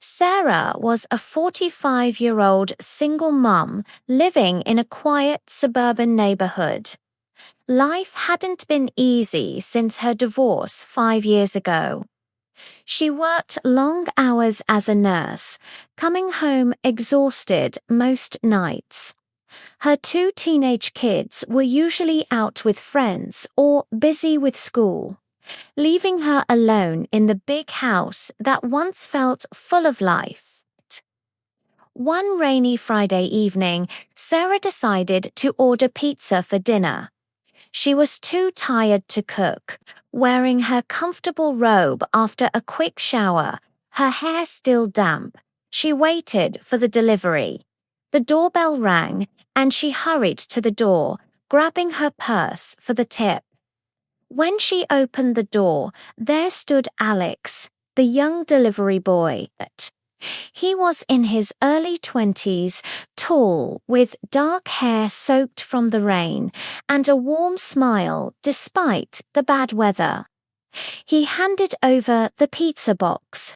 Sarah was a 45-year-old single mum living in a quiet suburban neighborhood. Life hadn't been easy since her divorce 5 years ago. She worked long hours as a nurse, coming home exhausted most nights. Her two teenage kids were usually out with friends or busy with school, leaving her alone in the big house that once felt full of life. One rainy Friday evening, Sarah decided to order pizza for dinner. She was too tired to cook, wearing her comfortable robe after a quick shower, her hair still damp. She waited for the delivery. The doorbell rang, and she hurried to the door, grabbing her purse for the tip. When she opened the door, there stood Alex, the young delivery boy. He was in his early 20s, tall, with dark hair soaked from the rain, and a warm smile despite the bad weather. He handed over the pizza box.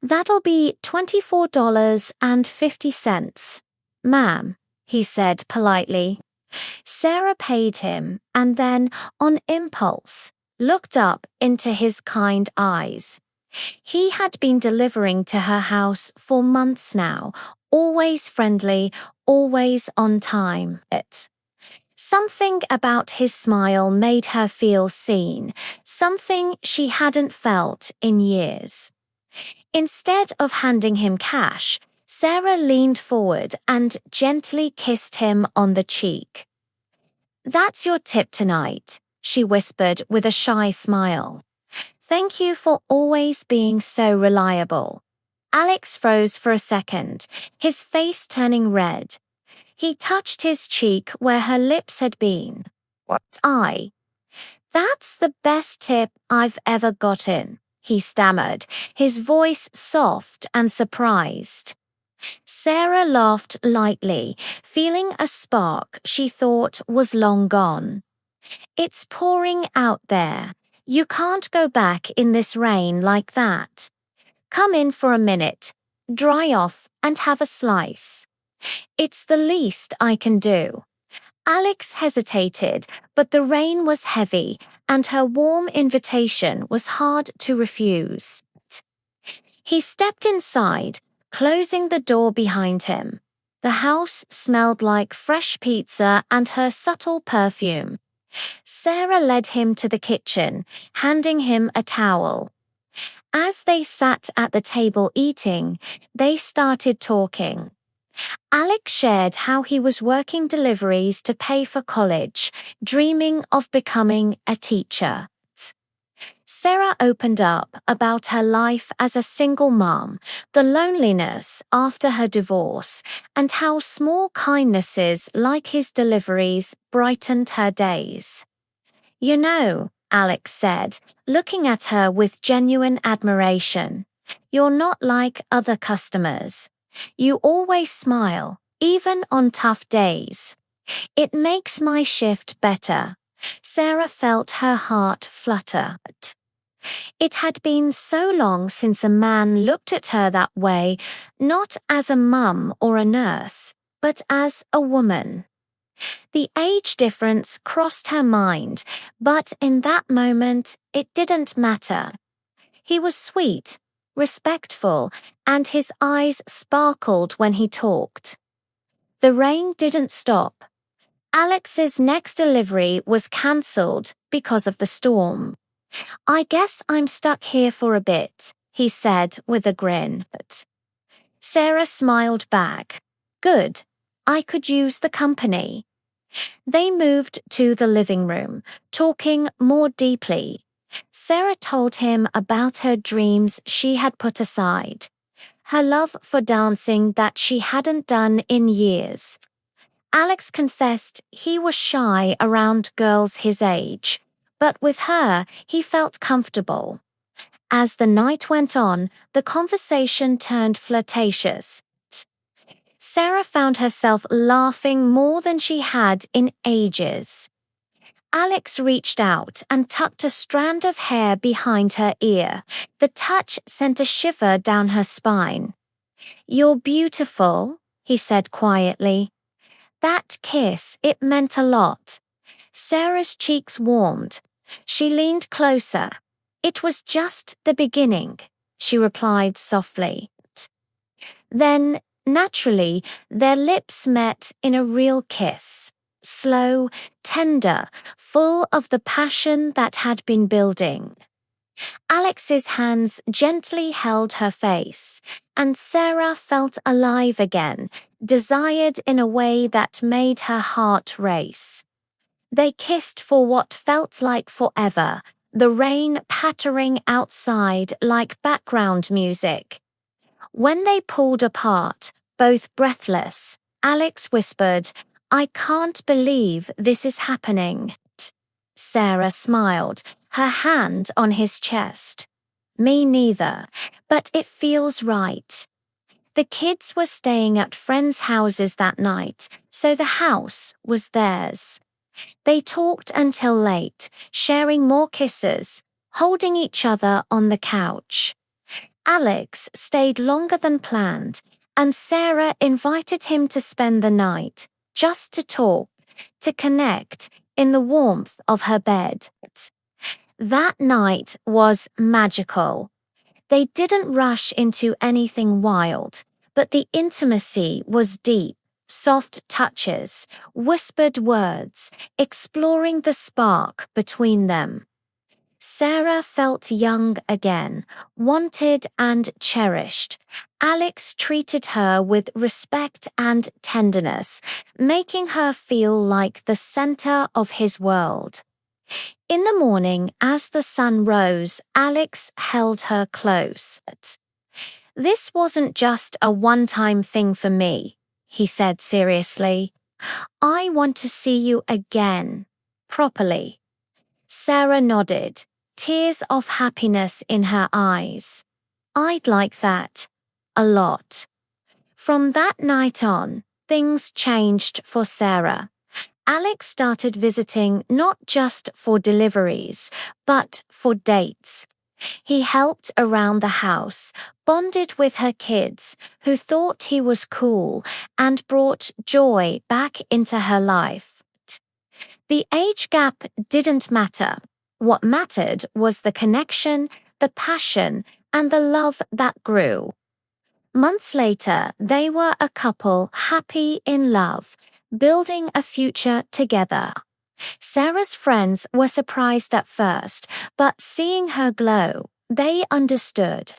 "That'll be $24.50, ma'am," he said politely. Sarah paid him and then, on impulse, looked up into his kind eyes. He had been delivering to her house for months now, always friendly, always on time. Something about his smile made her feel seen, something she hadn't felt in years. Instead of handing him cash, Sarah leaned forward and gently kissed him on the cheek. "That's your tip tonight," she whispered with a shy smile. "Thank you for always being so reliable." Alex froze for a second, his face turning red. He touched his cheek where her lips had been. "That's the best tip I've ever gotten," he stammered, his voice soft and surprised. Sarah laughed lightly, feeling a spark she thought was long gone. "It's pouring out there. You can't go back in this rain like that. Come in for a minute, dry off, and have a slice. It's the least I can do." Alex hesitated, but the rain was heavy, and her warm invitation was hard to refuse. He stepped inside, closing the door behind him. The house smelled like fresh pizza and her subtle perfume. Sarah led him to the kitchen, handing him a towel. As they sat at the table eating, they started talking. Alex shared how he was working deliveries to pay for college, dreaming of becoming a teacher. Sarah opened up about her life as a single mom, the loneliness after her divorce, and how small kindnesses like his deliveries brightened her days. "You know," Alex said, looking at her with genuine admiration, "you're not like other customers. You always smile, even on tough days. It makes my shift better." Sarah felt her heart flutter. It had been so long since a man looked at her that way, not as a mum or a nurse, but as a woman. The age difference crossed her mind, but in that moment, it didn't matter. He was sweet, respectful, and his eyes sparkled when he talked. The rain didn't stop. Alex's next delivery was cancelled because of the storm. "I guess I'm stuck here for a bit," he said with a grin. Sarah smiled back. "Good. I could use the company." They moved to the living room, talking more deeply. Sarah told him about her dreams she had put aside, her love for dancing that she hadn't done in years. Alex confessed he was shy around girls his age, but with her he felt comfortable. As the night went on, the conversation turned flirtatious. Sarah found herself laughing more than she had in ages. Alex reached out and tucked a strand of hair behind her ear. The touch sent a shiver down her spine. "You're beautiful," he said quietly. That kiss, it meant a lot. Sarah's cheeks warmed. She leaned closer. "It was just the beginning," she replied softly. Then, naturally, their lips met in a real kiss. Slow, tender, full of the passion that had been building. Alex's hands gently held her face, and Sarah felt alive again, desired in a way that made her heart race. They kissed for what felt like forever, the rain pattering outside like background music. When they pulled apart, both breathless, Alex whispered, "I can't believe this is happening." Sarah smiled, her hand on his chest. "Me neither, but it feels right." The kids were staying at friends' houses that night, so the house was theirs. They talked until late, sharing more kisses, holding each other on the couch. Alex stayed longer than planned, and Sarah invited him to spend the night, just to talk, to connect, in the warmth of her bed. That night was magical. They didn't rush into anything wild, but the intimacy was deep. Soft touches, whispered words, exploring the spark between them. Sarah felt young again, wanted and cherished. Alex treated her with respect and tenderness, making her feel like the center of his world. In the morning, as the sun rose, Alex held her close. "This wasn't just a one-time thing for me," he said seriously. "I want to see you again, properly." Sarah nodded, tears of happiness in her eyes. "I'd like that. A lot." From that night on, things changed for Sarah. Alex started visiting not just for deliveries, but for dates. He helped around the house, bonded with her kids, who thought he was cool, and brought joy back into her life. The age gap didn't matter. What mattered was the connection, the passion, and the love that grew. Months later, they were a couple happy in love, building a future together. Sarah's friends were surprised at first, but seeing her glow, they understood.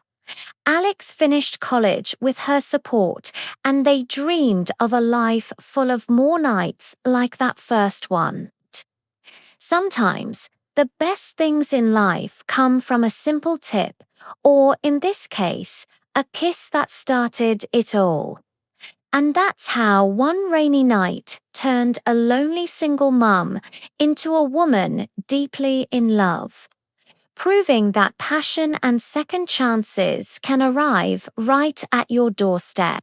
Alex finished college with her support, and they dreamed of a life full of more nights like that first one. Sometimes, the best things in life come from a simple tip, or in this case, a kiss that started it all. And that's how one rainy night turned a lonely single mum into a woman deeply in love, proving that passion and second chances can arrive right at your doorstep.